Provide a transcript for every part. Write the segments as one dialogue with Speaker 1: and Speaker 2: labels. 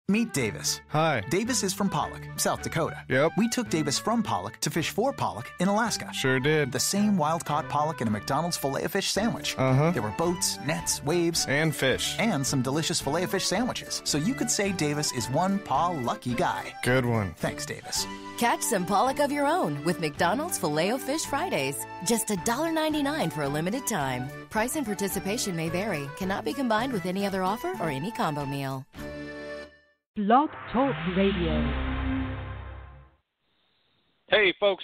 Speaker 1: Meet Davis.
Speaker 2: Hi.
Speaker 1: Davis is from Pollock, South Dakota.
Speaker 2: Yep.
Speaker 1: We took Davis from Pollock to fish for pollock in Alaska.
Speaker 2: Sure did.
Speaker 1: The same wild-caught pollock in a McDonald's Filet-O-Fish sandwich.
Speaker 2: Uh-huh.
Speaker 1: There were boats, nets, waves.
Speaker 2: And fish.
Speaker 1: And some delicious Filet-O-Fish sandwiches. So you could say Davis is one lucky guy.
Speaker 2: Good one.
Speaker 1: Thanks, Davis.
Speaker 3: Catch some pollock of your own with McDonald's Filet-O-Fish Fridays. Just $1.99 for a limited time. Price and participation may vary. Cannot be combined with any other offer or any combo meal.
Speaker 4: Blog Talk Radio.
Speaker 5: Hey, folks.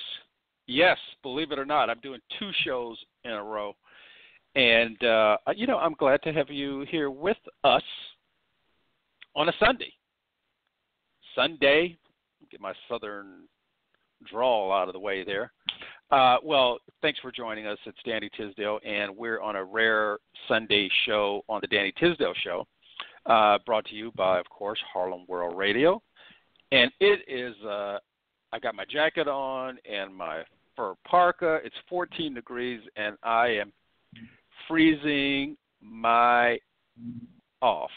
Speaker 5: Yes, believe it or not, I'm doing 2 shows in a row. And, I'm glad to have you here with us on a Sunday. Sunday, get my southern drawl out of the way there. Well, thanks for joining us. It's Danny Tisdale, and we're on a rare Sunday show on the Danny Tisdale Show. Brought to you by, of course, Harlem World Radio. And it is, I got my jacket on and my fur parka. It's 14 degrees, and I am freezing my off.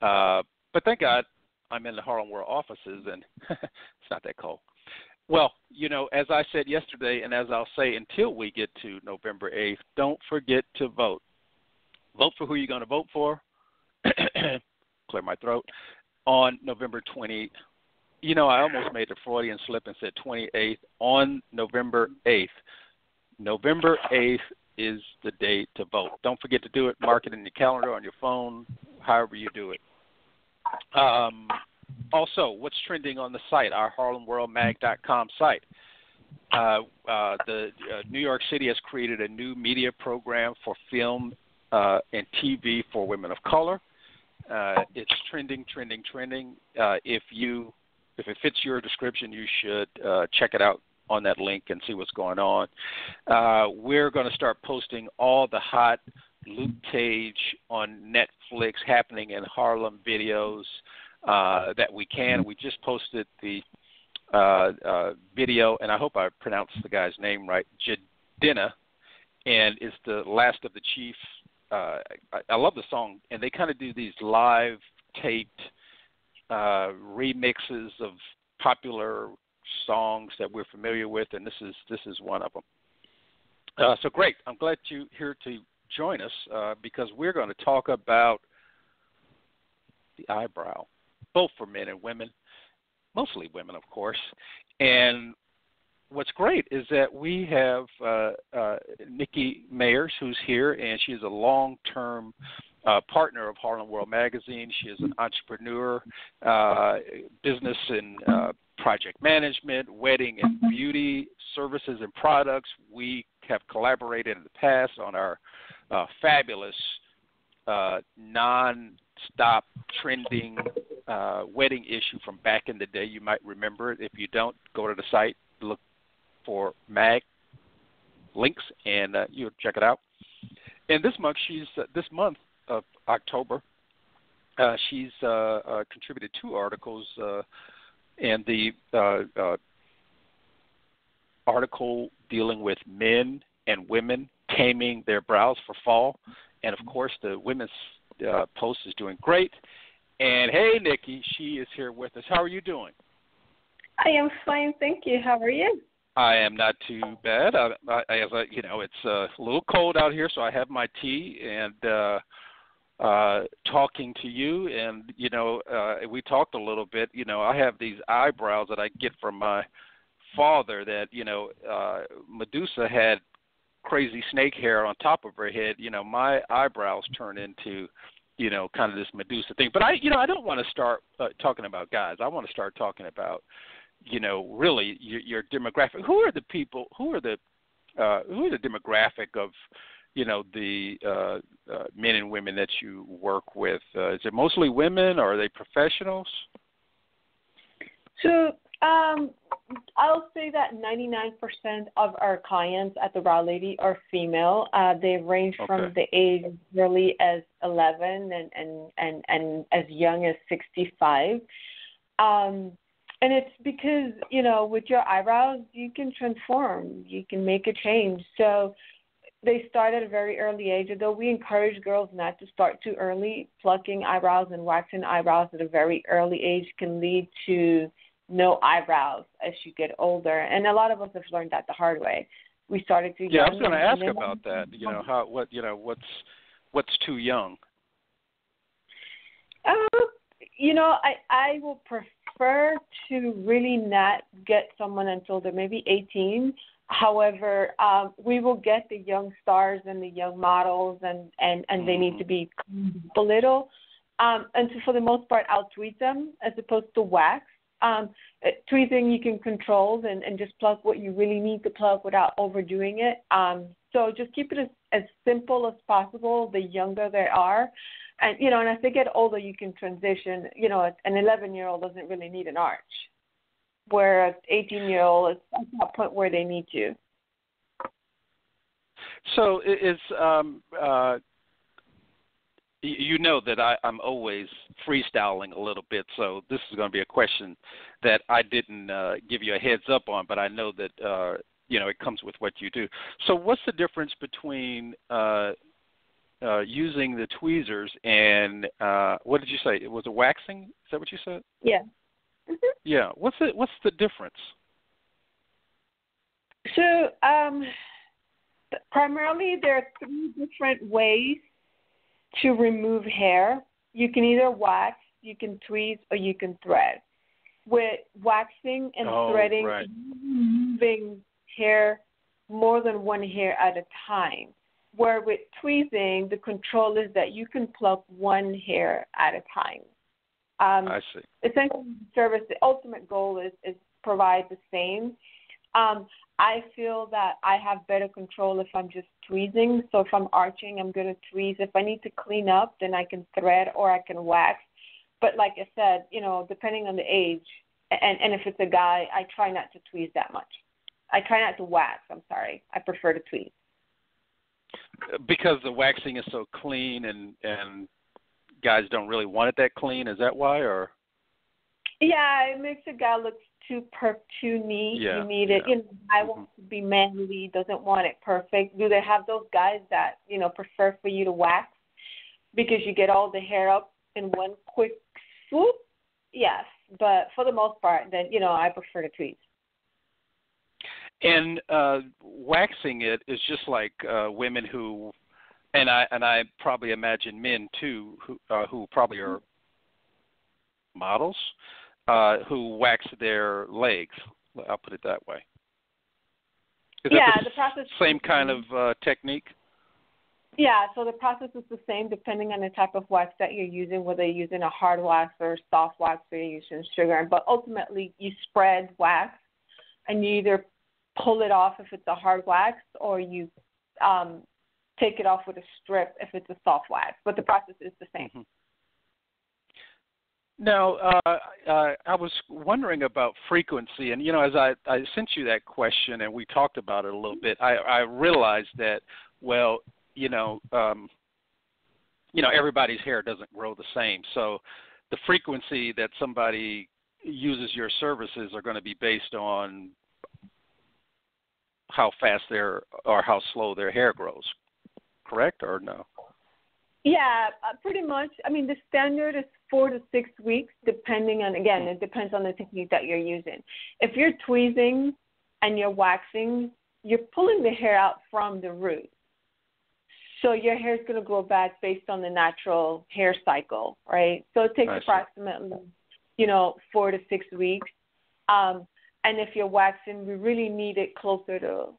Speaker 5: But thank God I'm in the Harlem World offices, and it's not that cold. Well, as I said yesterday, and as I'll say until we get to November 8th, don't forget to vote. Vote for who you're going to vote for. Clear my throat. On November 20th. I almost made the Freudian slip and said 28th. On November 8th. November 8th is the date to vote. Don't forget to do it. Mark it in your calendar, on your phone, however you do it. Also, what's trending on the site, our HarlemWorldMag.com site? The New York City has created a new media program for film and TV for women of color. It's trending. If it fits your description, you should check it out on that link and see what's going on. We're going to start posting all the hot Luke Cage on Netflix happening in Harlem videos that we can. We just posted the video, and I hope I pronounced the guy's name right, Jadina, and it's the Last of the Chief. I love the song, and they kind of do these live taped remixes of popular songs that we're familiar with, and this is one of them. So great. I'm glad you're here to join us because we're going to talk about the eyebrow, both for men and women, mostly women, of course. And what's great is that we have Nicky Mayers, who's here, and she's a long-term partner of Harlem World Magazine. She is an entrepreneur, business and project management, wedding and beauty services and products. We have collaborated in the past on our fabulous non-stop trending wedding issue from back in the day. You might remember it. If you don't, go to the site, look for mag links, and you'll check it out. And this month of October, she's contributed 2 articles, and the article dealing with men and women taming their brows for fall, and of course the women's post is doing great. And hey, Nikki, she is here with us. How are you doing?
Speaker 6: I am fine, thank you. How are you?
Speaker 5: I am not too bad. It's a little cold out here, so I have my tea and talking to you. And we talked a little bit. I have these eyebrows that I get from my father. That Medusa had crazy snake hair on top of her head. My eyebrows turn into kind of this Medusa thing. But I don't want to start talking about guys. I want to start talking about really your demographic. Who are the people? Who are the demographic of the men and women that you work with? Is it mostly women, or are they professionals?
Speaker 6: So I'll say that 99% of our clients at the Raw Lady are female. They range from the age as early as 11 and as young as 65. And it's because, with your eyebrows, you can transform. You can make a change. So they start at a very early age, although we encourage girls not to start too early. Plucking eyebrows and waxing eyebrows at a very early age can lead to no eyebrows as you get older. And a lot of us have learned that the hard way. We started too young.
Speaker 5: Yeah, I was going to ask about that. What's too young?
Speaker 6: I will prefer to really not get someone until they're maybe 18. However, we will get the young stars and the young models, and they need to be a little. And so for the most part, I'll tweeze them as opposed to wax. Tweezing you can control and just plug what you really need to plug without overdoing it. So just keep it as simple as possible the younger they are. And, and as they get older, you can transition. An 11-year-old doesn't really need an arch, where an 18-year-old is at that point where they need to.
Speaker 5: So is that I'm always freestyling a little bit, so this is going to be a question that I didn't give you a heads up on, but I know that, it comes with what you do. So what's the difference between using the tweezers and what did you say? It was a waxing? Is that what you said?
Speaker 6: Yeah. Mm-hmm.
Speaker 5: Yeah. What's the difference?
Speaker 6: So primarily there are 3 different ways to remove hair. You can either wax, you can tweeze, or you can thread. With waxing and threading,
Speaker 5: right,
Speaker 6: removing hair more than one hair at a time. Where with tweezing, the control is that you can pluck one hair at a time.
Speaker 5: I see.
Speaker 6: Essentially, the ultimate goal is provide the same. I feel that I have better control if I'm just tweezing. So if I'm arching, I'm going to tweeze. If I need to clean up, then I can thread or I can wax. But like I said, depending on the age, and if it's a guy, I try not to tweeze that much. I try not to wax, I'm sorry. I prefer to tweeze.
Speaker 5: Because the waxing is so clean and guys don't really want it that clean, is that why? Or
Speaker 6: yeah, it makes a guy look too neat.
Speaker 5: Yeah,
Speaker 6: you need it. I want to be manly, doesn't want it perfect. Do they have those guys that, prefer for you to wax because you get all the hair up in one quick swoop? Yes, but for the most part, then, I prefer to tweeze.
Speaker 5: And waxing it is just like women who, and I probably imagine men too, who probably are models, who wax their legs. I'll put it that way. Is that
Speaker 6: the process
Speaker 5: same kind of technique?
Speaker 6: Yeah, so the process is the same depending on the type of wax that you're using, whether you're using a hard wax or soft wax or you're using sugar. But ultimately, you spread wax, and you either pull it off if it's a hard wax, or you take it off with a strip if it's a soft wax. But the process is the same.
Speaker 5: Mm-hmm. Now, I was wondering about frequency, and as I sent you that question and we talked about it a little bit, I realized that everybody's hair doesn't grow the same, so the frequency that somebody uses your services are going to be based on how fast or how slow their hair grows, correct or no?
Speaker 6: Yeah, pretty much. I mean, the standard is 4 to 6 weeks, depending on, again, it depends on the technique that you're using. If you're tweezing and you're waxing, you're pulling the hair out from the root. So your hair is going to grow back based on the natural hair cycle, right? So it takes approximately, 4 to 6 weeks. And if you're waxing, we really need it closer to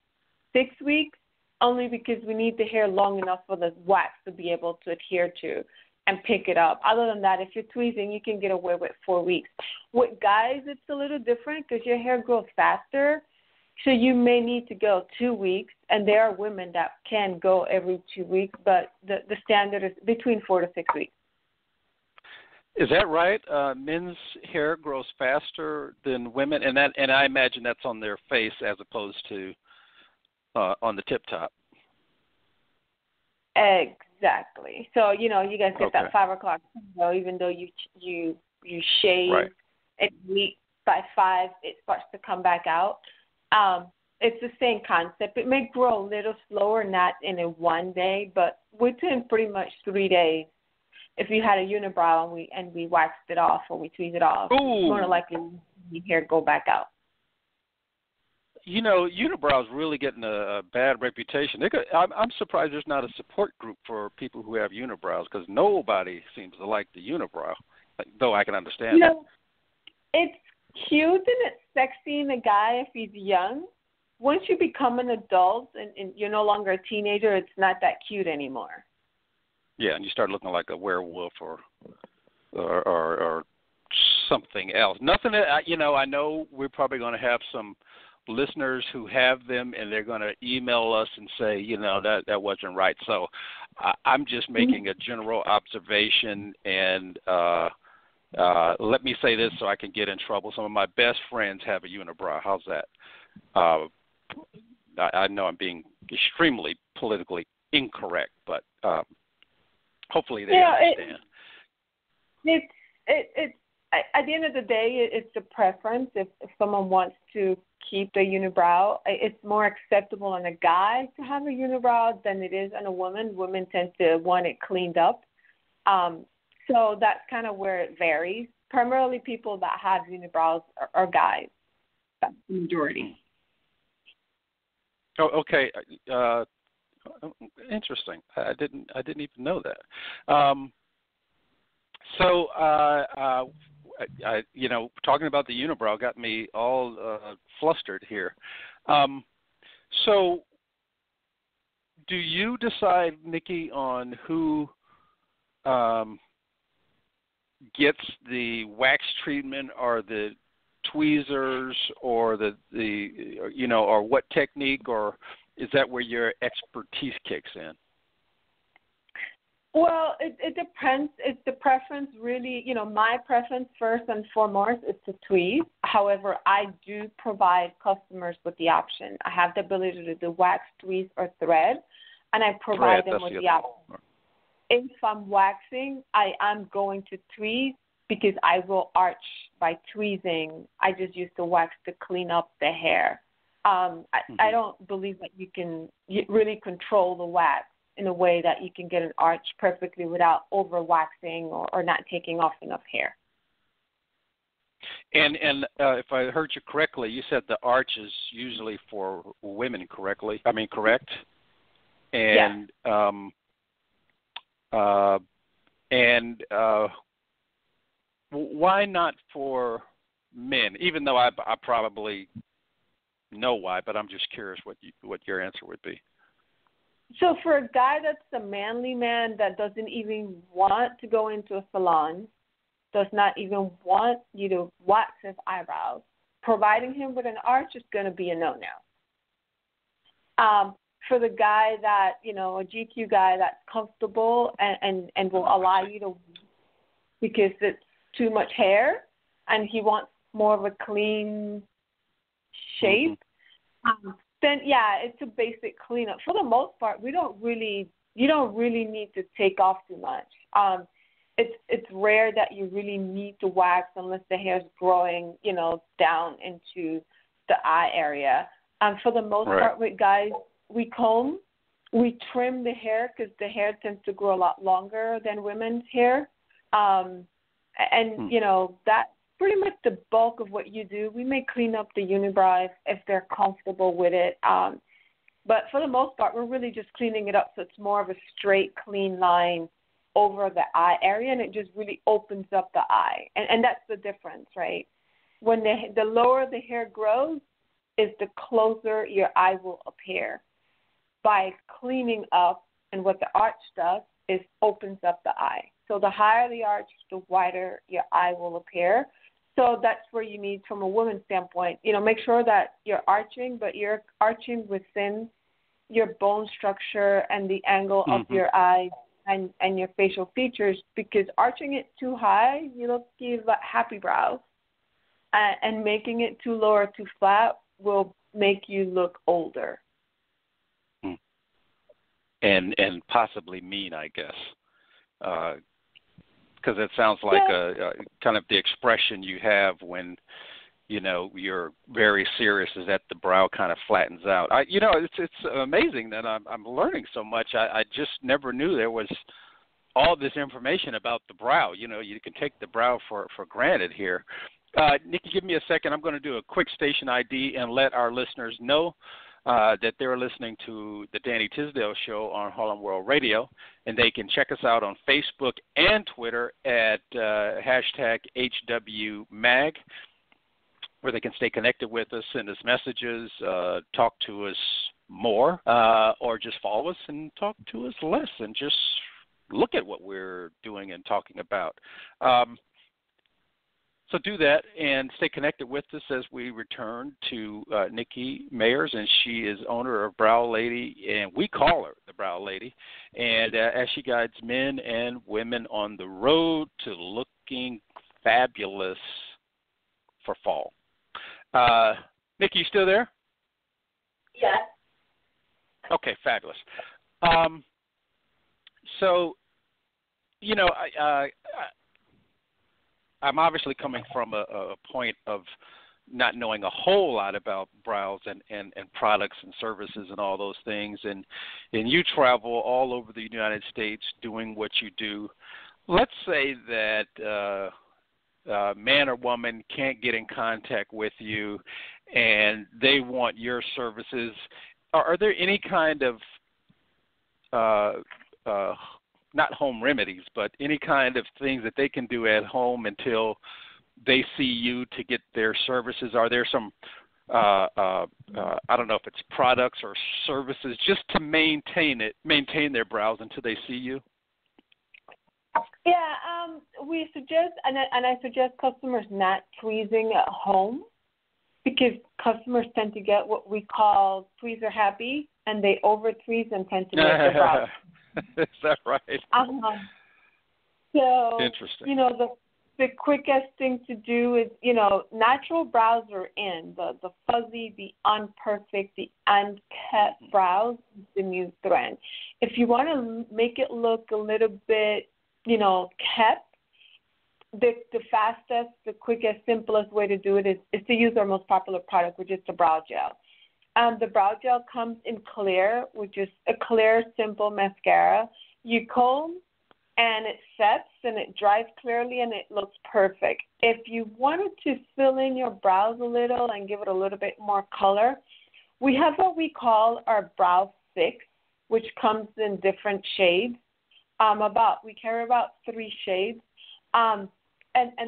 Speaker 6: 6 weeks, only because we need the hair long enough for the wax to be able to adhere to and pick it up. Other than that, if you're tweezing, you can get away with 4 weeks. With guys, it's a little different because your hair grows faster, so you may need to go 2 weeks, and there are women that can go every 2 weeks, but the standard is between 4 to 6 weeks.
Speaker 5: Is that right? Men's hair grows faster than women, and I imagine that's on their face as opposed to on the tip top.
Speaker 6: Exactly. So you guys get that 5 o'clock window, even though you shave
Speaker 5: right.
Speaker 6: at week by 5, it starts to come back out. it's the same concept. It may grow a little slower, not in a one day, but within pretty much 3 days. If you had a unibrow and we waxed it off or we tweezed it off,
Speaker 5: Ooh.
Speaker 6: more than likely your hair go back out.
Speaker 5: You know, unibrows really getting a bad reputation. I'm surprised there's not a support group for people who have unibrows, because nobody seems to like the unibrow, though I can understand it.
Speaker 6: It's cute and it's sexy in a guy if he's young. Once you become an adult and you're no longer a teenager, it's not that cute anymore.
Speaker 5: Yeah, and you start looking like a werewolf or something else. Nothing. I know we're probably going to have some listeners who have them, and they're going to email us and say, that wasn't right. So I'm just making a general observation, and let me say this so I can get in trouble. Some of my best friends have a unibrow. How's that? I know I'm being extremely politically incorrect, but hopefully they understand.
Speaker 6: It's at the end of the day, it's a preference. If someone wants to keep the unibrow, it's more acceptable on a guy to have a unibrow than it is on a woman. Women tend to want it cleaned up. So that's kind of where it varies. Primarily people that have unibrows are guys. That's the majority.
Speaker 5: Oh, okay. Interesting. I didn't even know that. So, talking about the unibrow got me all flustered here. So, do you decide, Nicky, on who gets the wax treatment, or the tweezers, or or what technique, or is that where your expertise kicks in?
Speaker 6: Well, it depends. It's the preference, really. My preference first and foremost is to tweeze. However, I do provide customers with the option. I have the ability to do wax, tweeze, or thread, and I provide them with the option. If I'm waxing, I am going to tweeze because I will arch by tweezing. I just use the wax to clean up the hair. I don't believe that you can really control the wax in a way that you can get an arch perfectly without over-waxing or not taking off enough hair.
Speaker 5: And if I heard you correctly, you said the arch is usually for women, correct? And
Speaker 6: yeah.
Speaker 5: Why not for men? Even though I probably know why, but I'm just curious what your answer would be.
Speaker 6: So for a guy that's a manly man that doesn't even want to go into a salon, does not even want you to wax his eyebrows, providing him with an arch is going to be a no-no. For the guy that, a GQ guy that's comfortable and will allow you to, because it's too much hair and he wants more of a clean shape, then yeah, it's a basic cleanup. For the most part, you don't really need to take off too much. It's rare that you really need to wax unless the hair's growing, down into the eye area. For the most part with guys, we comb, we trim the hair because the hair tends to grow a lot longer than women's hair. That's pretty much the bulk of what you do. We may clean up the unibrow if they're comfortable with it. But for the most part, we're really just cleaning it up so it's more of a straight, clean line over the eye area, and it just really opens up the eye. And that's the difference, right? When the lower the hair grows is the closer your eye will appear. By cleaning up, and what the arch does is opens up the eye. So the higher the arch, the wider your eye will appear. So that's where you need, from a woman's standpoint, make sure that you're arching, but you're arching within your bone structure and the angle of your eye and your facial features, because arching it too high, you give happy brows, and making it too low or too flat will make you look older.
Speaker 5: And possibly mean, I guess. Because it sounds like a kind of the expression you have when you're very serious is that the brow kind of flattens out. It's amazing that I'm learning so much. I just never knew there was all this information about the brow. You can take the brow for granted here. Nikki, give me a second. I'm going to do a quick station ID and let our listeners know that they're listening to the Danny Tisdale Show on Harlem World Radio, and they can check us out on Facebook and Twitter at #HWMag, where they can stay connected with us, send us messages, talk to us more, or just follow us and talk to us less, and just look at what we're doing and talking about. So do that and stay connected with us as we return to Nicky Mayers, and she is owner of Brow Lady, and we call her the Brow Lady, and as she guides men and women on the road to looking fabulous for fall. Nicky, you still there?
Speaker 6: Yes.
Speaker 5: Okay, fabulous. So, I'm obviously coming from a point of not knowing a whole lot about brows and products and services and all those things, and you travel all over the United States doing what you do. Let's say that man or woman can't get in contact with you and they want your services. Are there any kind of not home remedies, but any kind of things that they can do at home until they see you to get their services? Are there some, I don't know if it's products or services, just to maintain their brows until they see you?
Speaker 6: Yeah, we suggest, and I suggest customers not tweezing at home, because customers tend to get what we call tweezer happy, and they over tweeze and tend to make their brows.
Speaker 5: Is that right?
Speaker 6: So,
Speaker 5: interesting.
Speaker 6: The quickest thing to do is, natural brows are in. The fuzzy, the unperfect, the unkept brows is the new trend. If you want to make it look a little bit, kept, the fastest, the quickest, simplest way to do it is to use our most popular product, which is the brow gel. The brow gel comes in clear, which is a clear, simple mascara. You comb, and it sets, and it dries clearly, and it looks perfect. If you wanted to fill in your brows a little and give it a little bit more color, we have what we call our brow fix, which comes in different shades. We carry about 3 shades. And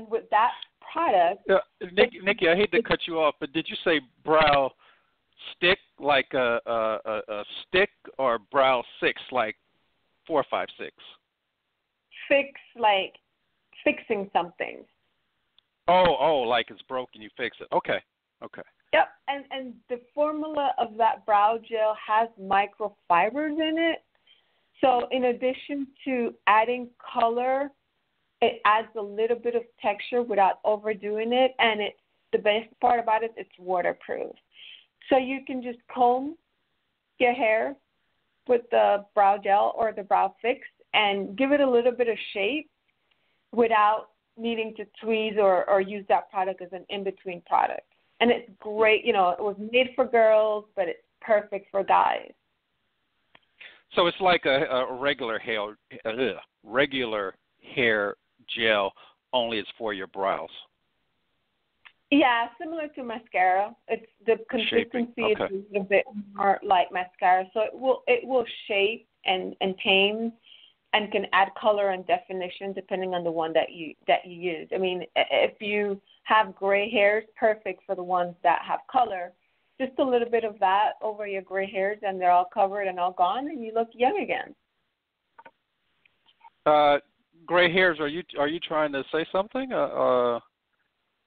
Speaker 6: with that product...
Speaker 5: Nikki, I hate to cut you off, but did you say brow stick like a stick, or brow 6 like 4, 5, 6?
Speaker 6: Fix like fixing something.
Speaker 5: Oh, like it's broken, you fix it. Okay.
Speaker 6: Yep, and the formula of that brow gel has microfibers in it. So in addition to adding color, it adds a little bit of texture without overdoing it, and the best part about it, it's waterproof. So you can just comb your hair with the brow gel or the brow fix and give it a little bit of shape without needing to tweeze or use that product as an in-between product. And it's great. It was made for girls, but it's perfect for guys.
Speaker 5: So it's like a regular hair gel, only it's for your brows.
Speaker 6: Yeah, similar to mascara. It's the consistency is a little bit more like mascara, so it will shape and tame, and can add color and definition depending on the one that you use. I mean, if you have gray hairs, perfect for the ones that have color. Just a little bit of that over your gray hairs, and they're all covered and all gone, and you look young again.
Speaker 5: Gray hairs? Are you trying to say something?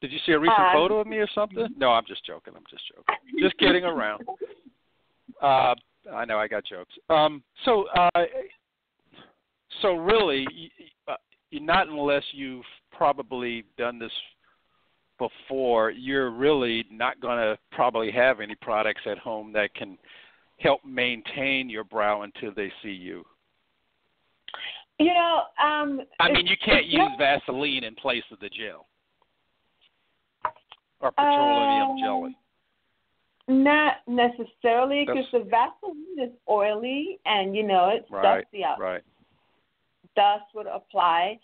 Speaker 5: Did you see a recent photo of me or something? No, I'm just joking. Just kidding around. I know I got jokes. So really, not unless you've probably done this before, you're really not going to probably have any products at home that can help maintain your brow until they see you.
Speaker 6: I
Speaker 5: mean, you can't use Vaseline in place of the gel. or petroleum jelly?
Speaker 6: Not necessarily, because the Vaseline is oily and, it's dusty out.
Speaker 5: Right.
Speaker 6: Dust would apply.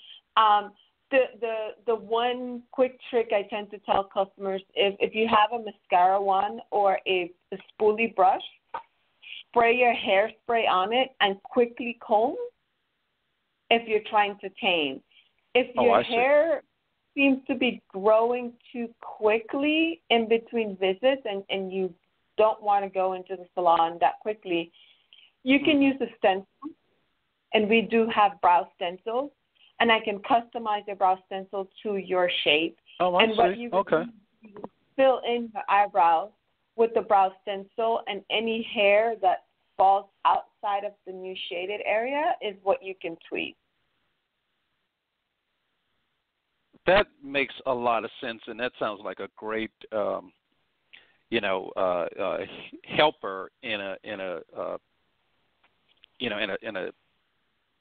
Speaker 6: The one quick trick I tend to tell customers is if you have a mascara wand or a spoolie brush, spray your hairspray on it and quickly comb if you're trying to tame. If your hair seems to be growing too quickly in between visits and you don't want to go into the salon that quickly, you can use a stencil, and we do have brow stencils, and I can customize your brow stencil to your shape. What you fill in your eyebrows with the brow stencil, and any hair that falls outside of the new shaded area is what you can tweak.
Speaker 5: That makes a lot of sense, and that sounds like a great, helper in a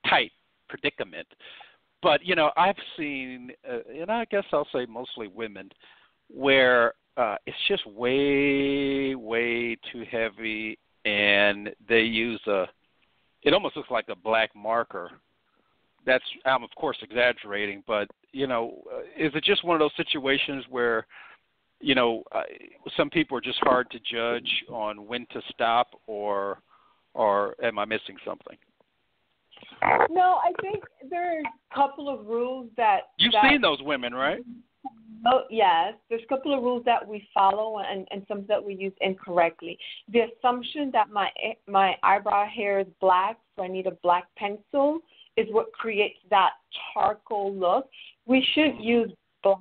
Speaker 5: tight predicament. But I've seen, and I guess I'll say mostly women, where it's just way too heavy, and they use it almost looks like a black marker. I'm of course exaggerating, but is it just one of those situations where some people are just hard to judge on when to stop, or am I missing something?
Speaker 6: No, I think there are a couple of rules that
Speaker 5: you've seen those women, right?
Speaker 6: Oh, yes. There's a couple of rules that we follow and some that we use incorrectly. The assumption that my eyebrow hair is black, so I need a black pencil, is what creates that charcoal look. We shouldn't use black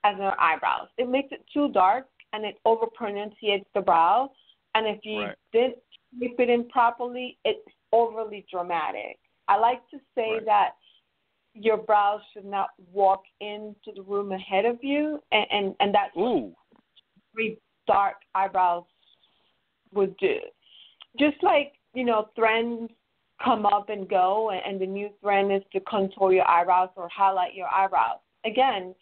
Speaker 6: as our eyebrows. It makes it too dark, and it over-pronunciates the brow. And if you didn't keep it in properly, it's overly dramatic. I like to say that your brows should not walk into the room ahead of you, and that's what very dark eyebrows would do. Just like, trends come up and go, and the new trend is to contour your eyebrows or highlight your eyebrows. Again,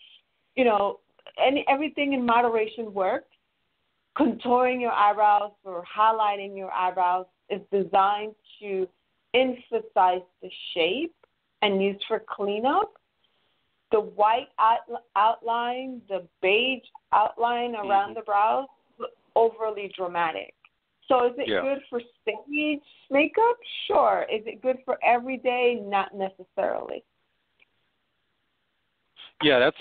Speaker 6: everything in moderation works. Contouring your eyebrows or highlighting your eyebrows is designed to emphasize the shape and used for cleanup. The white outline, the beige outline around the brows, overly dramatic. So is it good for stage makeup? Sure. Is it good for every day? Not necessarily.
Speaker 5: Yeah, that's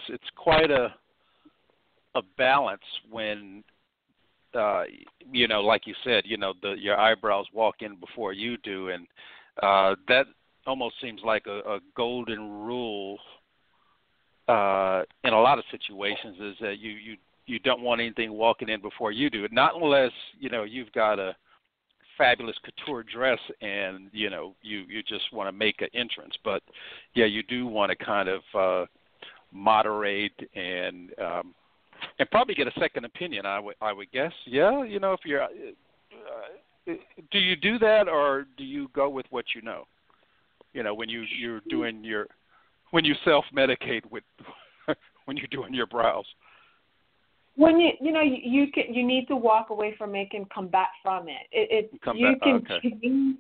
Speaker 5: it's quite a balance when like you said, your eyebrows walk in before you do, and that almost seems like a golden rule in a lot of situations, is that you don't want anything walking in before you do. Not unless you've got a fabulous couture dress and you just want to make an entrance. But you do want to kind of moderate and probably get a second opinion. I would guess. Yeah, if you're. Do you do that, or do you go with what you know? When you're doing when you self-medicate with when you're doing your brows.
Speaker 6: When you need to walk away from it and come back from it. You can change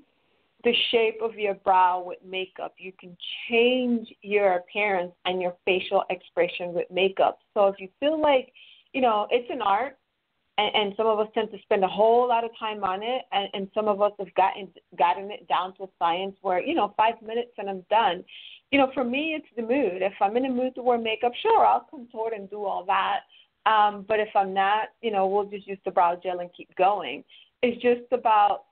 Speaker 6: the shape of your brow with makeup. You can change your appearance and your facial expression with makeup. So if you feel like, it's an art, and some of us tend to spend a whole lot of time on it, and some of us have gotten it down to science where, 5 minutes and I'm done. For me, it's the mood. If I'm in a mood to wear makeup, sure, I'll contort and do all that. But if I'm not, we'll just use the brow gel and keep going. It's just about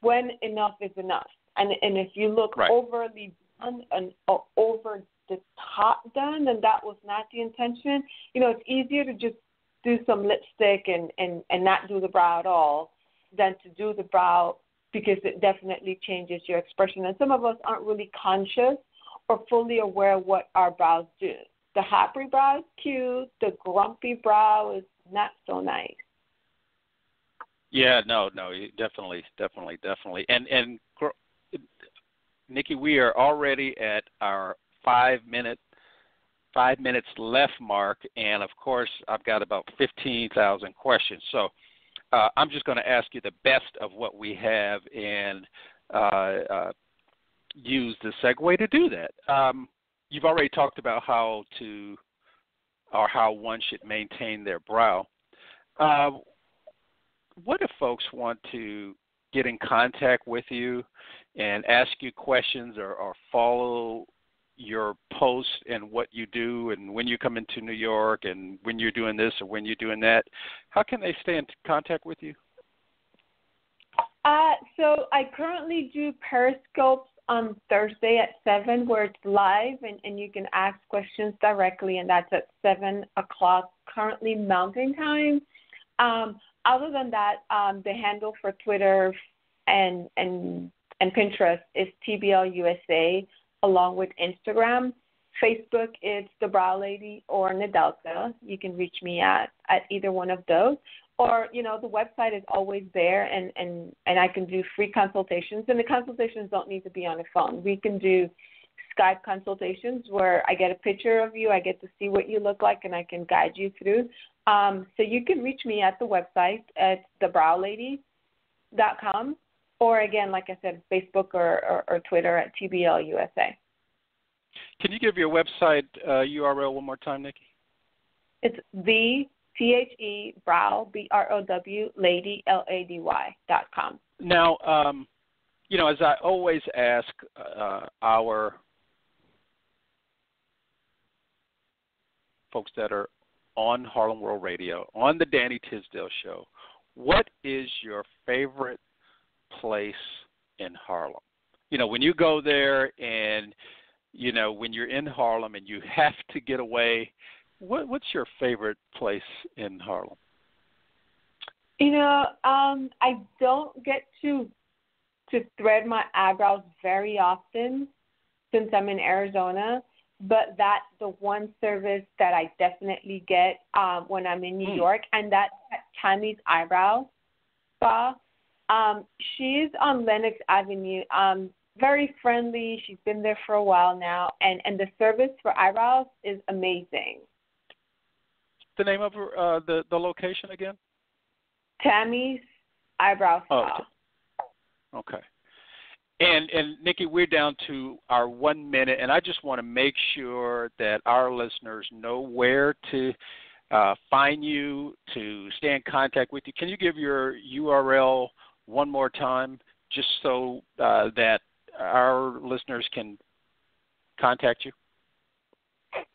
Speaker 6: when enough is enough. And if you look overly done and over the top done, then that was not the intention. It's easier to just do some lipstick and not do the brow at all than to do the brow, because it definitely changes your expression. And some of us aren't really conscious or fully aware of what our brows do. The happy brow is cute. The grumpy brow is not so nice.
Speaker 5: Yeah, no, definitely. And Nikki, we are already at our 5-minute 5 minutes left mark, and of course, I've got about 15,000 questions. So I'm just going to ask you the best of what we have and use the segue to do that. You've already talked about how one should maintain their brow. What if folks want to get in contact with you and ask you questions or follow your posts and what you do and when you come into New York and when you're doing this or when you're doing that? How can they stay in contact with you?
Speaker 6: So I currently do Periscopes on Thursday at 7 where it's live and you can ask questions directly, and that's at 7 o'clock currently Mountain Time. Other than that, the handle for Twitter and Pinterest is TBL USA, along with Instagram. Facebook, it's The Brow Lady or Nadelka. You can reach me at either one of those. Or, the website is always there, and I can do free consultations. And the consultations don't need to be on the phone. We can do Skype consultations where I get a picture of you, I get to see what you look like, and I can guide you through. So you can reach me at the website at thebrowlady.com, or again, like I said, Facebook or Twitter at TBL USA.
Speaker 5: Can you give your website URL one more time, Nikki?
Speaker 6: It's brow, BROW, lady, LADY.com.
Speaker 5: Now, as I always ask our folks that are on Harlem World Radio, on the Danny Tisdale Show, what is your favorite place in Harlem? When you go there and, when you're in Harlem and you have to get away, what's your favorite place in Harlem?
Speaker 6: I don't get to thread my eyebrows very often since I'm in Arizona, but that's the one service that I definitely get when I'm in New York, and that's at Tammy's Eyebrow Spa. She's on Lenox Avenue. Very friendly. She's been there for a while now, and the service for eyebrows is amazing.
Speaker 5: The name of the location again?
Speaker 6: Tammy's Eyebrow Spa.
Speaker 5: Oh, okay. And Nikki, we're down to our 1 minute, and I just want to make sure that our listeners know where to find you, to stay in contact with you. Can you give your URL one more time, just so that our listeners can contact you?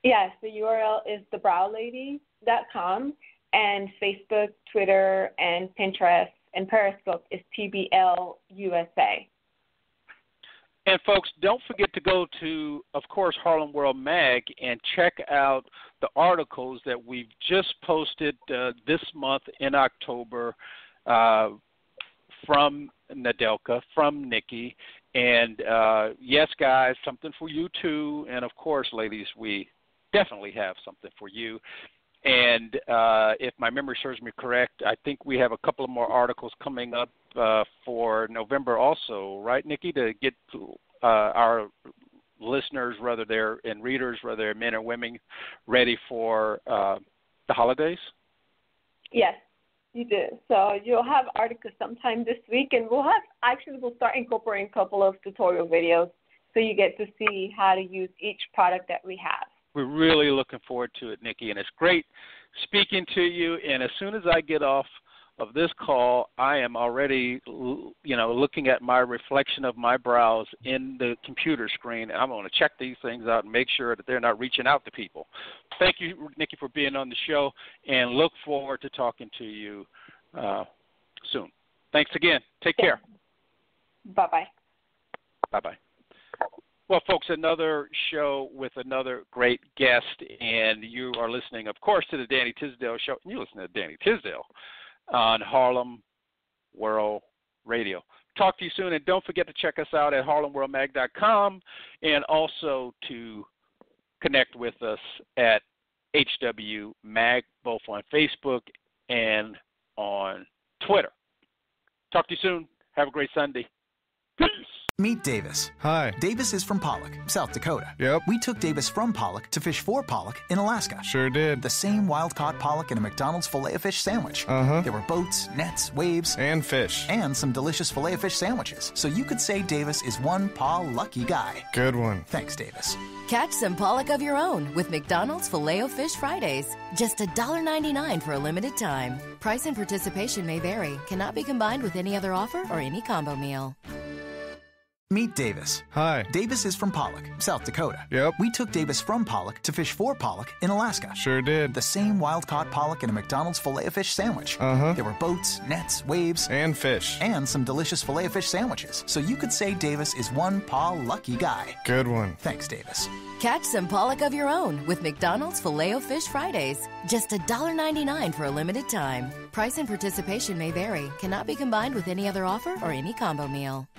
Speaker 6: Yes, the URL is thebrowlady.com, and Facebook, Twitter, and Pinterest and Periscope is TBL USA.
Speaker 5: And folks, don't forget to go to, of course, Harlem World Mag and check out the articles that we've just posted this month in October from Nadelka, from Nikki. And yes, guys, something for you too. And of course, ladies, we definitely have something for you. And if my memory serves me correct, I think we have a couple of more articles coming up for November also, right, Nikki, to get our listeners, whether they're and readers, whether they're men or women, ready for the holidays? Yes, you do. So you'll have articles sometime this week, and we'll start incorporating a couple of tutorial videos so you get to see how to use each product that we have. We're really looking forward to it, Nikki, and it's great speaking to you. And as soon as I get off of this call, I am already, looking at my reflection of my brows in the computer screen. I'm going to check these things out and make sure that they're not reaching out to people. Thank you, Nikki, for being on the show, and look forward to talking to you soon. Thanks again. Take care. Bye-bye. Bye-bye. Well, folks, another show with another great guest, and you are listening, of course, to the Danny Tisdale Show. And you're listening to Danny Tisdale on Harlem World Radio. Talk to you soon, and don't forget to check us out at harlemworldmag.com, and also to connect with us at HW Mag, both on Facebook and on Twitter. Talk to you soon. Have a great Sunday. Peace.
Speaker 1: Meet Davis.
Speaker 2: Hi.
Speaker 1: Davis is from Pollock, South Dakota.
Speaker 2: Yep.
Speaker 1: We took Davis from Pollock to fish for pollock in Alaska.
Speaker 2: Sure did.
Speaker 1: The same wild-caught pollock in a McDonald's Filet-O-Fish sandwich.
Speaker 2: Uh-huh.
Speaker 1: There were boats, nets, waves,
Speaker 2: and fish.
Speaker 1: And some delicious Filet-O-Fish sandwiches. So you could say Davis is one paw lucky guy.
Speaker 2: Good one.
Speaker 1: Thanks, Davis.
Speaker 3: Catch some pollock of your own with McDonald's Filet-O-Fish Fridays. Just $1.99 for a limited time. Price and participation may vary. Cannot be combined with any other offer or any combo meal.
Speaker 1: Meet Davis.
Speaker 2: Hi.
Speaker 1: Davis is from Pollock, South Dakota.
Speaker 2: Yep.
Speaker 1: We took Davis from Pollock to fish for pollock in Alaska.
Speaker 2: Sure did.
Speaker 1: The same wild-caught pollock in a McDonald's Filet-O-Fish sandwich.
Speaker 2: Uh-huh.
Speaker 1: There were boats, nets, waves,
Speaker 2: and fish.
Speaker 1: And some delicious Filet-O-Fish sandwiches. So you could say Davis is one paw lucky guy.
Speaker 2: Good one.
Speaker 1: Thanks, Davis.
Speaker 3: Catch some pollock of your own with McDonald's Filet-O-Fish Fridays. Just $1.99 for a limited time. Price and participation may vary. Cannot be combined with any other offer or any combo meal.